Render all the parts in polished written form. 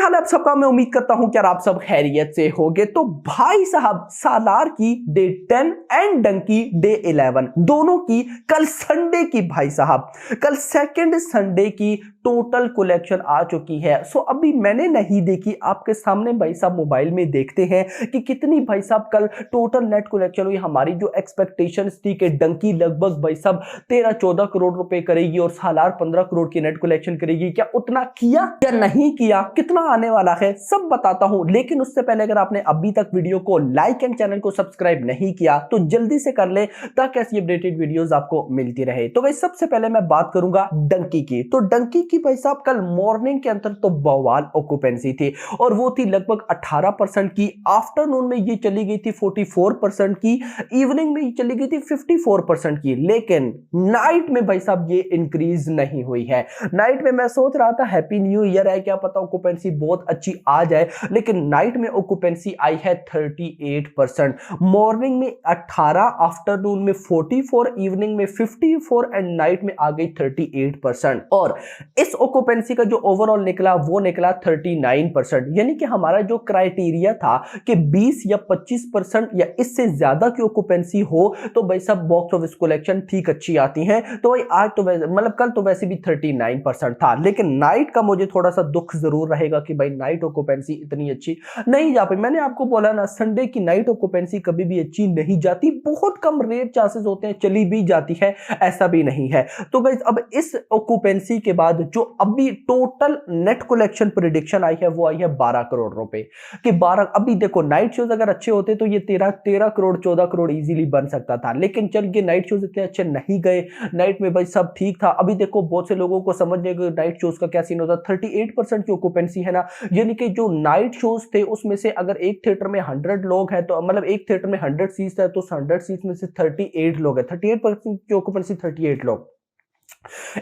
हाल है आप सबका। मैं उम्मीद करता हूं कि आप सब खैरियत से होंगे। तो भाई साहब, सालार की डे 10 एंड डंकी डे 11 दोनों की कल संडे की, भाई साहब कल सेकंड संडे की टोटल कलेक्शन आ चुकी है। सो अभी मैंने नहीं देखी, आपके सामने भाई साहब मोबाइल में देखते हैं कि कितनी भाई साहब कल टोटल नेट कलेक्शन हुई। हमारी जो एक्सपेक्टेशंस थी कि डंकी लगभग भाई साहब 13-14 करोड़ रुपए करेगी और सालार 15 करोड़ की नेट कलेक्शन करेगी, क्या उतना किया या नहीं किया, कितना आने वाला है, सब बताता हूं। लेकिन उससे पहले अगर आपने अभी तक वीडियो को लाइक एंड चैनल को सब्सक्राइब नहीं किया तो जल्दी से कर ले, ताकि ऐसी अपडेटेड वीडियोस आपको मिलती रहे। तो भाई सबसे पहले मैं बात करूंगा डंकी की। तो डंकी की भाई साहब कल मॉर्निंग के अंदर तो बवाल ऑक्यूपेंसी थी और वो थी लगभग 18% की। आफ्टरनून में ये चली गई थी 44% की, इवनिंग में ये चली गई थी 54% की। लेकिन नाइट में भाई साहब ये इंक्रीज नहीं हुई है। नाइट में मैं सोच रहा था हैप्पी न्यू ईयर है, क्या पता ऑक्यूपेंसी बहुत अच्छी आ जाए, लेकिन नाइट में ऑक्यूपेंसी आई है 38%। मॉर्निंग में 18, आफ्टरनून में 44, इवनिंग में 54 एंड नाइट में आ गई 38%। और इस ऑक्यूपेंसी का जो ओवरऑल निकला वो निकला 39%। यानी कि हमारा जो क्राइटेरिया था कि 20 या 25% या इससे ज्यादा की ऑक्यूपेंसी हो तो भाई साहब बॉक्स ऑफिस कलेक्शन ठीक अच्छी आती है। तो भाई आज तो मतलब कल तो वैसे भी 39% था, लेकिन नाइट का मुझे थोड़ा सा दुख जरूर रहेगा कि भाई नाइट ऑक्यूपेंसी इतनी अच्छी नहीं जा पाई। मैंने आपको बोला ना, संडे की नाइट ऑक्यूपेंसी कभी भी अच्छी नहीं जाती, बहुत कम रेयर चांसेस होते हैं चली भी जाती है, ऐसा भी नहीं है। तो गाइस अब इस ऑक्यूपेंसी के बाद जो अभी टोटल नेट कलेक्शन प्रेडिक्शन आई है वो आई है 12 करोड़ रुपए कि 12। अभी देखो नाइट शोज अगर अच्छे होते तो ये 13 करोड़ 14 करोड़ इजीली बन सकता था, लेकिन चल के नाइट शोज इतने अच्छे नहीं गए। नाइट में भाई सब ठीक था। अभी देखो बहुत से लोगों को समझने के नाइट शोज का क्या सीन होता है। 38% की ऑक्यूपेंसी है ना, यानी कि जो नाइट शोज थे उसमें से अगर एक थिएटर में 100 लोग हैं तो मतलब एक थिएटर में 100 सीट्स है तो 100 सीट्स में से 38 लोग है, 38% की ऑक्यूपेंसी, 38 लोग।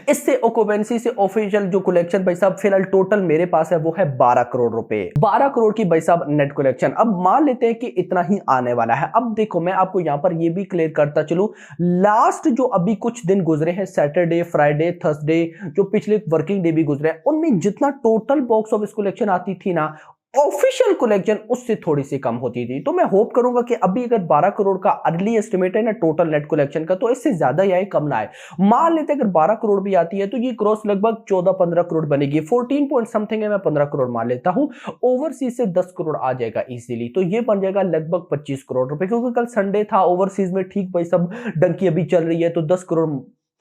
इससे ऑक्यूपेंसी से ऑफिशियल जो कलेक्शन भाई साहब फिलहाल टोटल मेरे पास है वो है 12 करोड़ रुपए, 12 करोड़ की भाई साहब नेट कलेक्शन। अब मान लेते हैं कि इतना ही आने वाला है। अब देखो मैं आपको यहां पर ये भी क्लियर करता चलूं, लास्ट जो अभी कुछ दिन गुजरे हैं, सैटरडे, फ्राइडे, थर्सडे, जो पिछले वर्किंग डे भी गुजरे हैं, उनमें जितना टोटल बॉक्स ऑफिस कलेक्शन आती थी ना, ऑफिशियल कलेक्शन उससे थोड़ी सी कम होती थी। तो मैं होप करूंगा कि अभी अगर 12 करोड़ का अर्ली एस्टिमेट है ना टोटल नेट कलेक्शन का, तो इससे ज्यादा ही आए, कम ना आए। मान लेते हैं अगर 12 करोड़ भी आती है तो ये क्रॉस लगभग 14-15 करोड़ बनेगी। 14 पॉइंट समथिंग है, मैं 15 करोड़ मान लेता हूं। ओवरसीज से 10 करोड़ आ जाएगा इजीली, तो ये बन जाएगा लगभग 25 करोड़ रुपए, क्योंकि कल संडे था, ओवरसीज में ठीक भाई सब डंकी अभी चल रही है तो 10 करोड़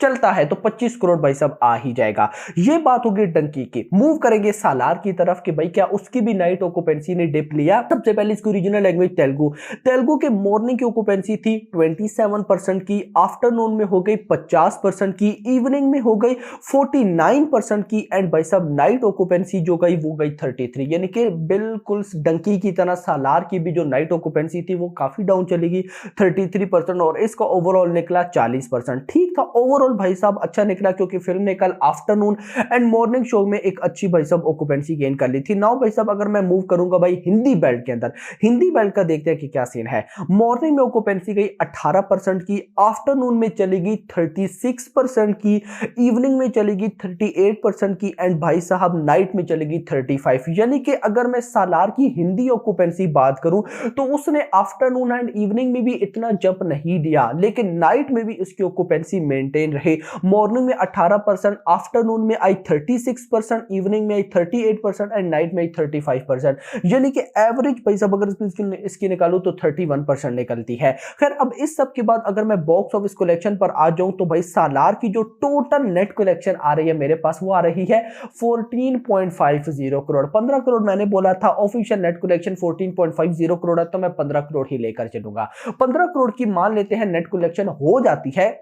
चलता है तो 25 करोड़ भाई सब आ ही जाएगा। ये बात होगी डंकी की। मूव करेंगे सालार की तरफ कि भाई क्या उसकी भी नाइट ऑक्यूपेंसी ने डिप लिया। सबसे पहले इसकी ओरिजिनल लैंग्वेज तेलुगु। तेलुगु के मॉर्निंग की ऑक्यूपेंसी थी 27% की, आफ्टरनून में हो गई 50% की, इवनिंग में हो गई 49% की, एंड भाई सब नाइट ऑक्यूपेंसी जो गई वो गई 33। यानी कि बिल्कुल डंकी की तरह सालार की भी जो नाइट ऑक्यूपेंसी थी वो काफी डाउन चलेगी 33%, और इसका ओवरऑल निकला 40%। ठीक था, ओवरऑल भाई साहब अच्छा निकला, क्योंकि फिल्म ने कल आफ्टरनून एंड मॉर्निंग शो में एक अच्छी भाई साहब ऑक्यूपेंसी गेन कर ली थी। नाउ भाई साहब अगर मैं मूव करूंगा भाई हिंदी बेल्ट के अंदर, हिंदी बेल्ट का देखते हैं कि क्या सीन है। मॉर्निंग में ऑक्यूपेंसी गई 18% की, आफ्टरनून में चलेगी 36% की, इवनिंग में चलेगी 38% की, एंड भाई साहब नाइट में चलेगी 35। यानी कि अगर मैं सालार की हिंदी ऑक्यूपेंसी बात करूं तो उसने आफ्टरनून एंड इवनिंग में भी इतना जंप नहीं दिया, लेकिन नाइट में भी इसकी ऑक्यूपेंसी मेंटेन रहे। मॉर्निंग में 18%, आफ्टरनून में आई 36%, इवनिंग में आई 38% एंड नाइट में आई 35%। यानी कि एवरेज भाई साहब अगर इसकी निकालूं तो 31% निकलती है। खैर अब इस सब के बाद अगर मैं बॉक्स ऑफिस कलेक्शन पर आ जाऊं तो भाई सालार की जो टोटल नेट कलेक्शन आ रही है मेरे पास वो आ रही है 14.50 करोड़। 15 करोड़ मैंने बोला था, ऑफिशियल नेट कलेक्शन 14.50 करोड़ है, तो मैं 15 करोड़ ही लेकर चलूंगा। 15 करोड़ की मान लेते हैं नेट कलेक्शन हो जाती है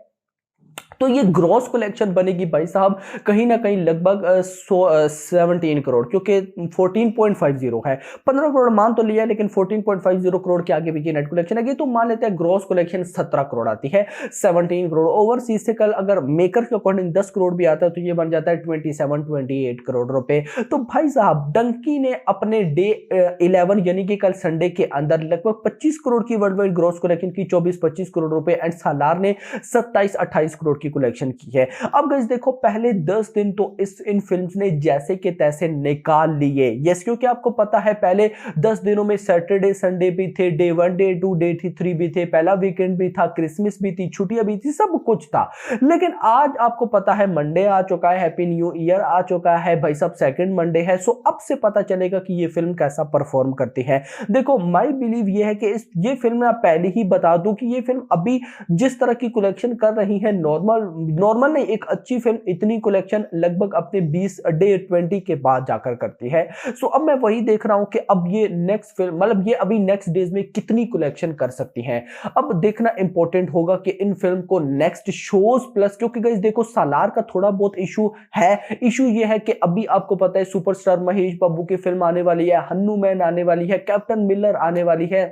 तो ये ग्रॉस कलेक्शन बनेगी भाई साहब कहीं ना कहीं लगभग 17 करोड़, क्योंकि 14.50 है। 15 करोड़ मान तो लिया, लेकिन 14.50 करोड़ के आगे पीछे नेट कलेक्शन है, तो मान लेते हैं ग्रॉस कलेक्शन 17 करोड़ आती है, 17 करोड़। ओवरसीज से कल अगर मेकर के अकॉर्डिंग 10 करोड़ भी आता है तो ये बन जाता है 27-28 करोड़ रुपए। तो भाई साहब डंकी ने अपने डे 11 यानी कि कल संडे के अंदर लगभग 25 करोड़ की वर्ल्ड वाइड ग्रॉस कलेक्शन की, 24-25 करोड़ रुपए, एंड सालार ने 27-28 करोड़ करोड़ की कलेक्शन की है। अब गाइस देखो पहले 10 दिन तो इन फिल्म्स ने जैसे के तैसे निकाल लिए। यस, क्योंकि आपको पता है पहले 10 दिनों में सैटरडे संडे भी थे, डे 1 डे 2 डे 3 भी थे, पहला वीकेंड भी था, क्रिसमस भी थी, छुट्टियां भी थी, सब कुछ था। लेकिन आज आपको पता है मंडे आ चुका है, हैप्पी न्यू ईयर आ चुका है भाई साहब, सेकंड मंडे है। सो अब से पता चलेगा कि ये फिल्म कैसा परफॉर्म करती है। देखो माय बिलीव ये है कि ये फिल्म मैं पहले ही बता दूं कि ये फिल्म अभी जिस तरह की कलेक्शन कर रही है, नॉर्मल नहीं, एक अच्छी फिल्म इतनी कलेक्शन लगभग अपने 20 डे 20 के बाद जाकर करती है। सो अब मैं वही देख रहा हूं कि अब ये नेक्स्ट फिल्म मतलब ये अभी नेक्स्ट डेज में कितनी कलेक्शन कर सकती हैं। अब देखना इंपॉर्टेंट होगा कि इन फिल्म को नेक्स्ट शोज प्लस, क्योंकि गाइस देखो सालार का थोड़ा बहुत इशू है। इशू ये है कि अभी आपको पता है सुपरस्टार महेश बाबू की फिल्म आने वाली है, हनुमान आने वाली है, कैप्टन मिलर आने वाली है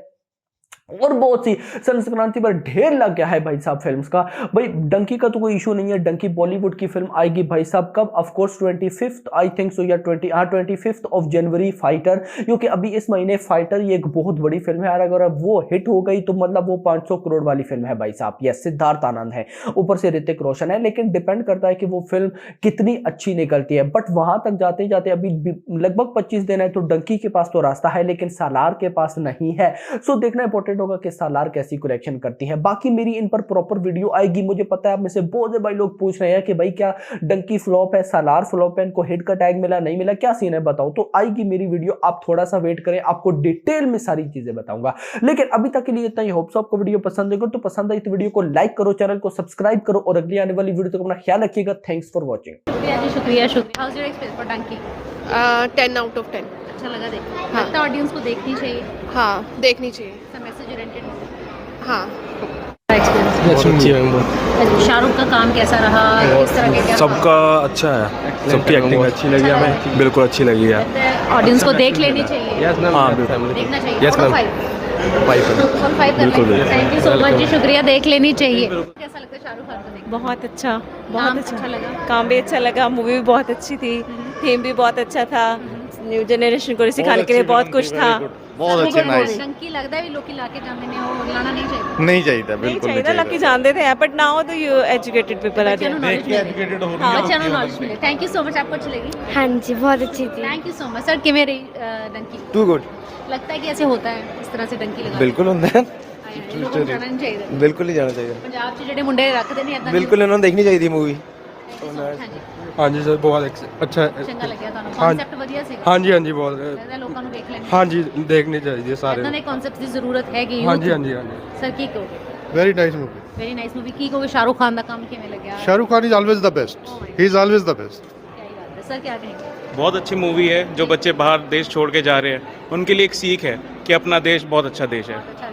और बहुत सी संक्रांति पर ढेर लग गया है भाई साहब फिल्म्स का। भाई डंकी का तो कोई इशू नहीं है, डंकी बॉलीवुड की फिल्म आएगी भाई साहब कब, of course 25 I think so या 25 ऑफ जनवरी फाइटर, क्योंकि अभी इस महीने फाइटर ये एक बहुत बड़ी फिल्म है यार, अगर अब वो हिट हो गई तो मतलब वो 500 करोड़ वाली फिल्म है भाई साहब। यस, सिद्धार्थ आनंद है, ऊपर से ऋतिक रोशन है, लेकिन डिपेंड करता है कि वो फिल्म कितनी अच्छी निकलती है। बट वहां तक जाते जाते अभी लगभग 25 दिन है, तो डंकी के पास तो रास्ता है लेकिन सालार के पास नहीं है। सो देखना इंपॉर्टेंट होगा कि सालार कैसी कलेक्शन करती है। बाकी मेरी इन पर प्रॉपर वीडियो आएगी। मुझे पता है आप में से बहुत से भाई लोग पूछ रहे हैं कि भाई क्या डंकी फ्लॉप है, सालार फ्लॉप है, इनको हिट का टैग मिला नहीं मिला, क्या सीन है बताओ, तो आएगी मेरी वीडियो, आप थोड़ा सा वेट करें, आपको डिटेल में सारी चीजें बताऊंगा। लेकिन अभी तक के लिए इतना ही। होप सो आपको वीडियो पसंद है, तो पसंद आई तो वीडियो को लाइक करो, चैनल को सब्सक्राइब करो और अगली आने वाली वीडियो तक अपना ख्याल रखिएगा। Thanks for watching. शुक्रिया। How is your experience for Dunki? 10 out of 10। अच्छा लगा देखने? हाँ। लगता है ऑडियंस को देखनी चाहिए। हाँ, देखनी चाहिए। Message oriented movie. हाँ, शाहरुख का काम कैसा रहा, इस तरह के क्या सबका अच्छा है, सबकी एक्टिंग अच्छी लगी हमें, बिल्कुल अच्छी लगी है। ऑडियंस को देख लेनी चाहिए। हाँ बिल्कुल देखना चाहिए। यस मैम, 5 बिल्कुल। थैंक यू सो मच जी, शुक्रिया, देख लेनी चाहिए। कैसा लगता है शाहरुख खान को देख? बहुत अच्छा, काम बहुत अच्छा लगा, काम भी अच्छा लगा, मूवी भी बहुत अच्छी थी, थीम भी बहुत अच्छा था, न्यू जनरेशन को सिखाने के लिए बहुत कुछ था। बहुत अच्छे नाइस। डंकी लगता है भी लोग लाके जानते नहीं हो, लाना नहीं चाहिए। नहीं चाहिए था, बिल्कुल नहीं चाहिए। लकी जानते थे but now the you educated people are there. Educated हो रही बच्चों को नॉलेज मिले। थैंक यू सो मच, आपको अच्छी लगी? हाँ जी, बहुत अच्छी थी। Thank you so much sir. किਵੇਂ रही डंकी? To good. लगता है कि ऐसे होता है इस तरह से डंकी लगा? बिल्कुल ਹੁੰਦਾ ਹੈ, लोगों को जाना नहीं चाहिए। ਬਿਲਕੁਲ ਹੀ ਜਾਣਾ ਚਾਹੀਦਾ। पंजाब 'ਚ ਜਿਹੜੇ ਮੁੰਡੇ ਰੱਖਦੇ ਨਹੀਂ ਇਦਾਂ ਬਿਲकुल ਇਹਨਾਂ ਨੂੰ ਦੇਖਣੀ ਚਾਹੀਦੀ ਮੂਵੀ। हाँ जी सर, बहुत अच्छा ਚੰਗਾ ਲੱਗਿਆ ਤੁਹਾਨੂੰ? हाँ ਕਨਸੈਪਟ ਵਧੀਆ ਸੀਗਾ? हाँ जी, हाँ जी बहुत, ਲੱਗਦਾ ਲੋਕਾਂ ਨੂੰ ਵੇਖ ਲੈਣਾ। हाँ जी देखनी चाहिए सारे। ਇਦਾਂ ਦੇ ਕਨਸੈਪਟ ਦੀ ਜ਼ਰੂਰਤ ਹੈਗੀ। हाँ जी, हाँ जी, हाँ जी। ਸਰ ਕੀ ਕਹੋਗੇ? Very nice movie. Very nice movie. ਕੀ ਕਹੋਗੇ ਸ਼ਾਹਰੁਖ ਖਾਨ ਦਾ ਕੰਮ ਕਿਵੇਂ ਲੱਗਿਆ? Shah Rukh Khan is always the best. He is always the best. क्या ही बात है सर, क्या कहेंगे? बहुत अच्छी मूवी है। जो बच्चे बाहर देश छोड़ के जा रहे हैं उनके लिए एक सीख है कि अपना देश बहुत अच्छा देश है। बहुत अच्छा